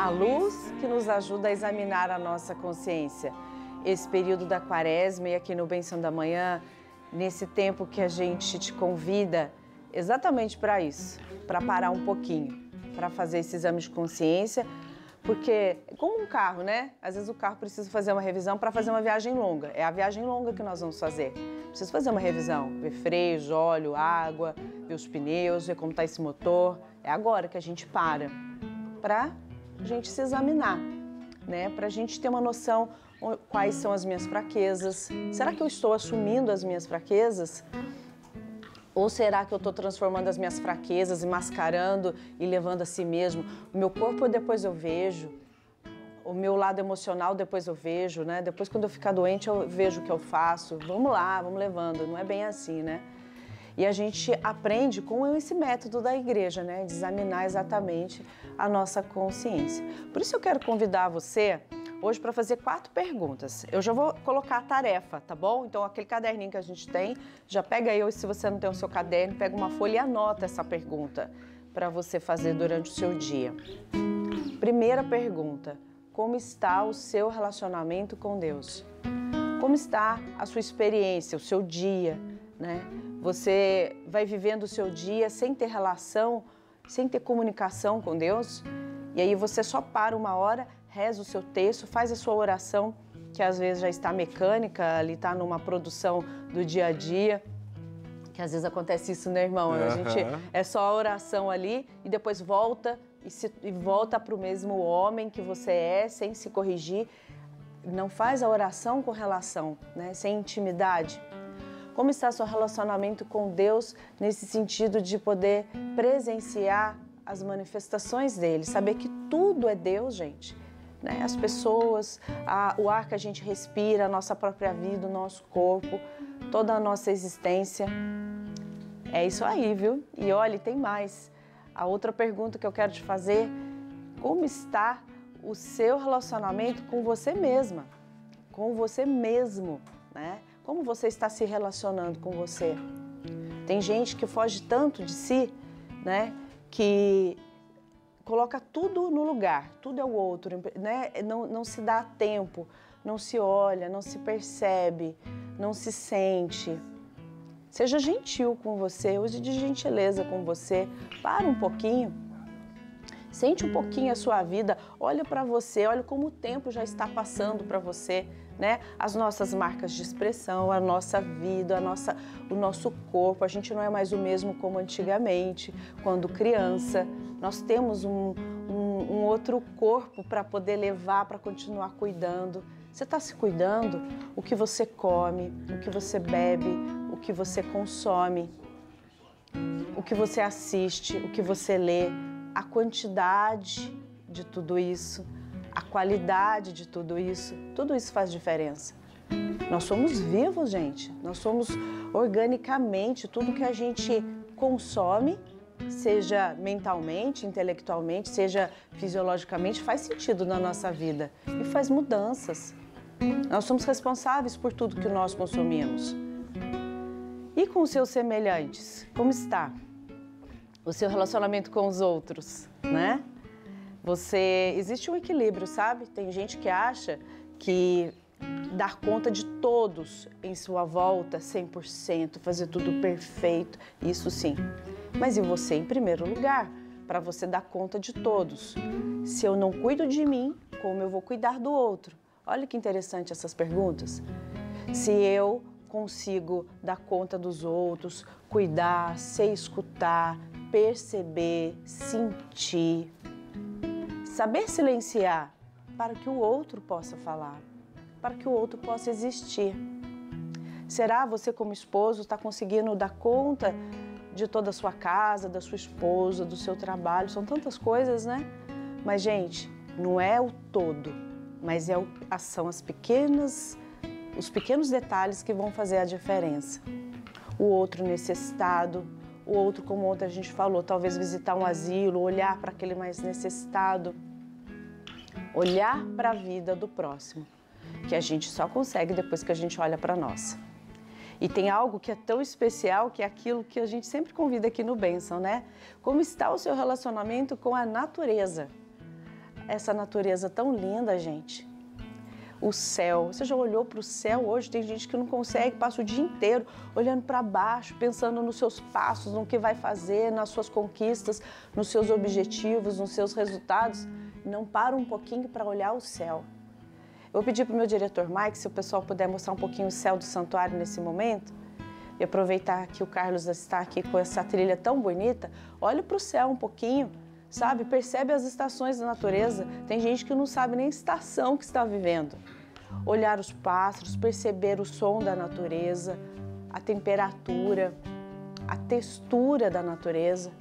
a luz que nos ajuda a examinar a nossa consciência. Esse período da Quaresma e aqui no Bênção da Manhã, nesse tempo que a gente te convida exatamente para isso, para parar um pouquinho, para fazer esse exame de consciência, porque é como um carro, né? Às vezes o carro precisa fazer uma revisão para fazer uma viagem longa. É a viagem longa que nós vamos fazer. Precisa fazer uma revisão, ver freios, óleo, água, ver os pneus, ver como está esse motor. É agora que a gente para a gente se examinar, né? Para a gente ter uma noção quais são as minhas fraquezas. Será que eu estou assumindo as minhas fraquezas? Ou será que eu estou transformando as minhas fraquezas e mascarando e levando a si mesmo? O meu corpo depois eu vejo, o meu lado emocional depois eu vejo, né? Depois quando eu ficar doente eu vejo o que eu faço. Vamos lá, vamos levando. Não é bem assim, né? E a gente aprende com esse método da igreja, né? De examinar exatamente a nossa consciência. Por isso eu quero convidar você hoje para fazer 4 perguntas. Eu já vou colocar a tarefa, tá bom? Então aquele caderninho que a gente tem, já pega aí, ou se você não tem o seu caderno, pega uma folha e anota essa pergunta para você fazer durante o seu dia. Primeira pergunta: como está o seu relacionamento com Deus? Como está a sua experiência, o seu dia, né? Você vai vivendo o seu dia sem ter relação, sem ter comunicação com Deus? E aí você só para uma hora, reza o seu texto, faz a sua oração, que às vezes já está mecânica, ali está numa produção do dia a dia, que às vezes acontece isso, né, irmão? A gente é só a oração ali e depois volta e volta para o mesmo homem que você é, sem se corrigir. Não faz a oração com relação, né, sem intimidade. Como está seu relacionamento com Deus nesse sentido de poder presenciar as manifestações dele, saber que tudo é Deus, gente, né? As pessoas, o ar que a gente respira, a nossa própria vida, o nosso corpo, toda a nossa existência. É isso aí, viu? E olha, tem mais. A outra pergunta que eu quero te fazer: como está o seu relacionamento com você mesma, com você mesmo, né? Como você está se relacionando com você? Tem gente que foge tanto de si, né? Que coloca tudo no lugar, tudo é o outro, né? Não se dá tempo, não se olha, não se percebe, não se sente. Seja gentil com você, use de gentileza com você, para um pouquinho, sente um pouquinho a sua vida, olha para você, olha como o tempo já está passando para você, né? As nossas marcas de expressão, a nossa vida, o nosso corpo, a gente não é mais o mesmo como antigamente, quando criança. Nós temos um outro corpo para poder levar, para continuar cuidando. Você está se cuidando? O que você come, o que você bebe, o que você consome, o que você assiste, o que você lê, a quantidade de tudo isso, a qualidade de tudo isso faz diferença. Nós somos vivos, gente. Nós somos organicamente, tudo que a gente consome, seja mentalmente, intelectualmente, seja fisiologicamente, faz sentido na nossa vida e faz mudanças. Nós somos responsáveis por tudo que nós consumimos. E com os seus semelhantes, como está o seu relacionamento com os outros, né? Existe um equilíbrio, sabe? Tem gente que acha que dar conta de todos em sua volta, 100%, fazer tudo perfeito, isso sim. Mas e você em primeiro lugar, para você dar conta de todos? Se eu não cuido de mim, como eu vou cuidar do outro? Olha que interessante essas perguntas. Se eu consigo dar conta dos outros, cuidar, sei escutar, perceber, sentir, saber silenciar para que o outro possa falar, para que o outro possa existir. Será você como esposo está conseguindo dar conta de toda a sua casa, da sua esposa, do seu trabalho? São tantas coisas, né? Mas, gente, não é o todo, mas são os pequenos detalhes que vão fazer a diferença. O outro necessitado, o outro, como ontem a gente falou, talvez visitar um asilo, olhar para aquele mais necessitado, olhar para a vida do próximo, que a gente só consegue depois que a gente olha para a nossa. E tem algo que é tão especial, que é aquilo que a gente sempre convida aqui no Bênção, né? Como está o seu relacionamento com a natureza? essa natureza tão linda, gente. O céu, você já olhou para o céu hoje? Tem gente que não consegue, passa o dia inteiro olhando para baixo, pensando nos seus passos, no que vai fazer, nas suas conquistas, nos seus objetivos, nos seus resultados. Não para um pouquinho para olhar o céu. Eu vou pedir para o meu diretor Mike, se o pessoal puder mostrar um pouquinho o céu do santuário nesse momento, e aproveitar que o Carlos está aqui com essa trilha tão bonita, olha para o céu um pouquinho, sabe? Percebe as estações da natureza. Tem gente que não sabe nem a estação que está vivendo. Olhar os pássaros, perceber o som da natureza, a temperatura, a textura da natureza.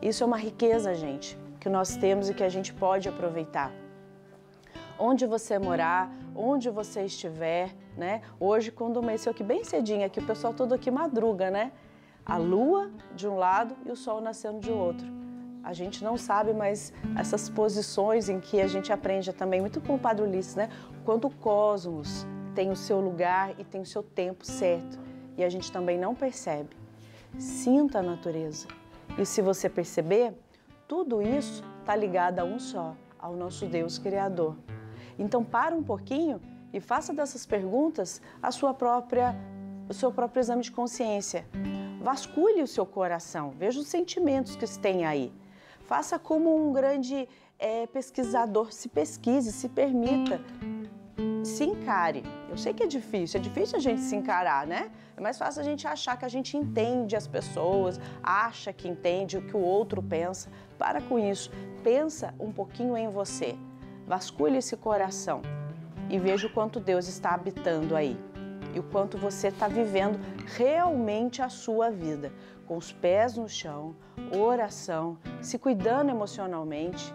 Isso é uma riqueza, gente, que nós temos e que a gente pode aproveitar. Onde você morar, onde você estiver, né? Hoje, quando amanheceu aqui bem cedinho, aqui o pessoal todo aqui madruga, né? A lua de um lado e o sol nascendo de outro. A gente não sabe, mas essas posições em que a gente aprende também, muito com o Padre Ulisses, né? Quando o cosmos tem o seu lugar e tem o seu tempo certo. E a gente também não percebe. Sinta a natureza. E se você perceber, tudo isso está ligado a um só, ao nosso Deus Criador. Então, para um pouquinho e faça dessas perguntas o seu próprio exame de consciência. Vasculhe o seu coração, veja os sentimentos que tem aí. Faça como um grande pesquisador, se pesquise, se permita, se encare. Eu sei que é difícil a gente se encarar, né? É mais fácil a gente achar que a gente entende as pessoas, acha que entende o que o outro pensa. Para com isso, pensa um pouquinho em você. Vasculhe esse coração e veja o quanto Deus está habitando aí e o quanto você está vivendo realmente a sua vida, com os pés no chão, oração, se cuidando emocionalmente.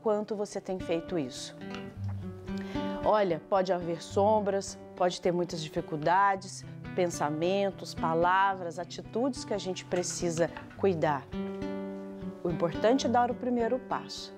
Quanto você tem feito isso? Olha, pode haver sombras, pode ter muitas dificuldades, pensamentos, palavras, atitudes que a gente precisa cuidar. O importante é dar o primeiro passo.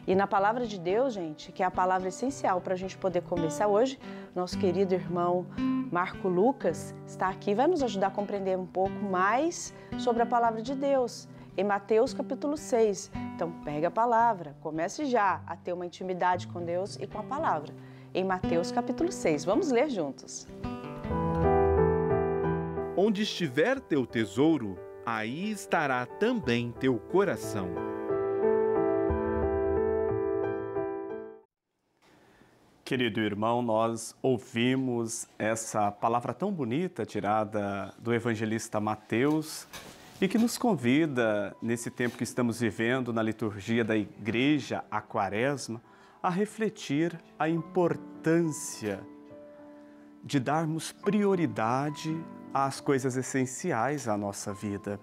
E na palavra de Deus, gente, que é a palavra essencial para a gente poder começar hoje, nosso querido irmão Marco Lucas está aqui e vai nos ajudar a compreender um pouco mais sobre a palavra de Deus, em Mateus capítulo 6. Então, pega a palavra, comece já a ter uma intimidade com Deus e com a palavra. Em Mateus capítulo 6. Vamos ler juntos. Onde estiver teu tesouro, aí estará também teu coração. Querido irmão, nós ouvimos essa palavra tão bonita tirada do evangelista Mateus e que nos convida, nesse tempo que estamos vivendo na liturgia da Igreja, a Quaresma, a refletir a importância de darmos prioridade às coisas essenciais à nossa vida.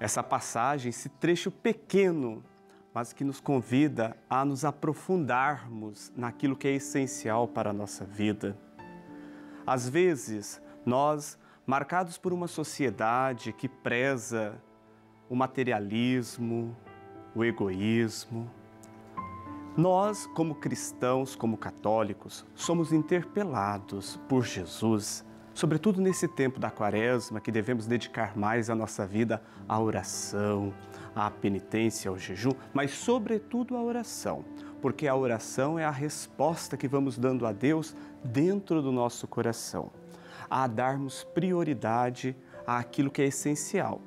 Essa passagem, esse trecho pequeno, mas que nos convida a nos aprofundarmos naquilo que é essencial para a nossa vida. Às vezes, nós, marcados por uma sociedade que preza o materialismo, o egoísmo, nós, como cristãos, como católicos, somos interpelados por Jesus, sobretudo nesse tempo da Quaresma, que devemos dedicar mais a nossa vida à oração, à penitência, ao jejum, mas sobretudo à oração, porque a oração é a resposta que vamos dando a Deus dentro do nosso coração, a darmos prioridade àquilo que é essencial.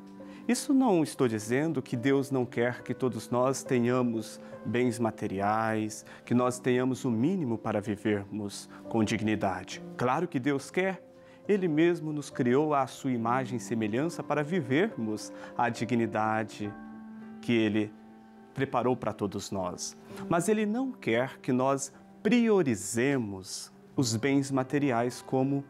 Isso não estou dizendo que Deus não quer que todos nós tenhamos bens materiais, que nós tenhamos o mínimo para vivermos com dignidade. Claro que Deus quer. Ele mesmo nos criou à sua imagem e semelhança para vivermos a dignidade que Ele preparou para todos nós. Mas Ele não quer que nós priorizemos os bens materiais como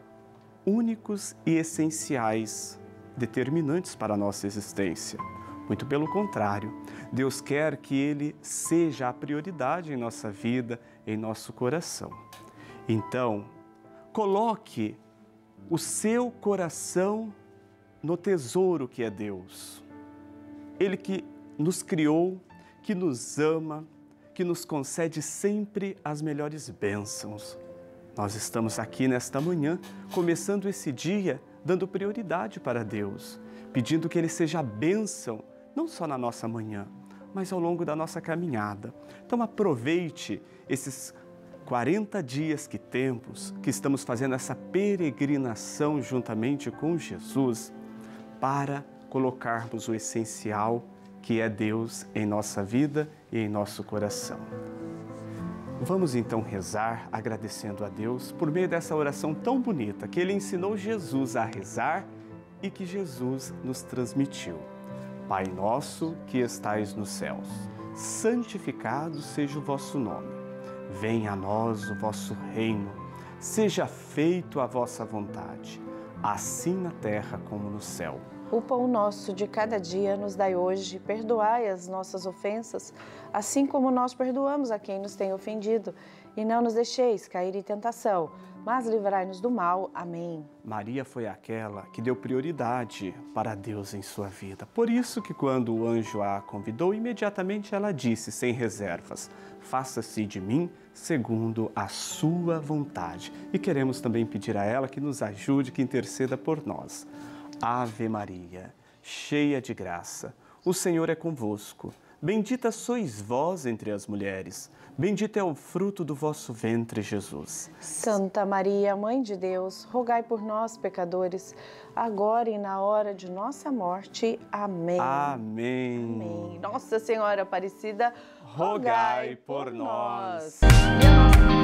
únicos e essenciais, determinantes para a nossa existência. Muito pelo contrário, Deus quer que Ele seja a prioridade em nossa vida, em nosso coração. Então, coloque o seu coração no tesouro que é Deus. Ele que nos criou, que nos ama, que nos concede sempre as melhores bênçãos. Nós estamos aqui nesta manhã, começando esse dia, dando prioridade para Deus, pedindo que Ele seja a bênção, não só na nossa manhã, mas ao longo da nossa caminhada. Então aproveite esses 40 dias que estamos fazendo essa peregrinação juntamente com Jesus para colocarmos o essencial que é Deus em nossa vida e em nosso coração. Vamos então rezar agradecendo a Deus por meio dessa oração tão bonita que Ele ensinou Jesus a rezar e que Jesus nos transmitiu. Pai nosso que estais nos céus, santificado seja o vosso nome. Venha a nós o vosso reino, seja feito a vossa vontade, assim na terra como no céu. O pão nosso de cada dia nos dai hoje, perdoai as nossas ofensas, assim como nós perdoamos a quem nos tem ofendido. E não nos deixeis cair em tentação, mas livrai-nos do mal. Amém. Maria foi aquela que deu prioridade para Deus em sua vida. Por isso que quando o anjo a convidou, imediatamente ela disse, sem reservas, faça-se de mim segundo a sua vontade. E queremos também pedir a ela que nos ajude, que interceda por nós. Ave Maria, cheia de graça, o Senhor é convosco. Bendita sois vós entre as mulheres, bendito é o fruto do vosso ventre, Jesus. Santa Maria, Mãe de Deus, rogai por nós, pecadores, agora e na hora de nossa morte. Amém. Amém. Amém. Nossa Senhora Aparecida, rogai por nós. E a nossa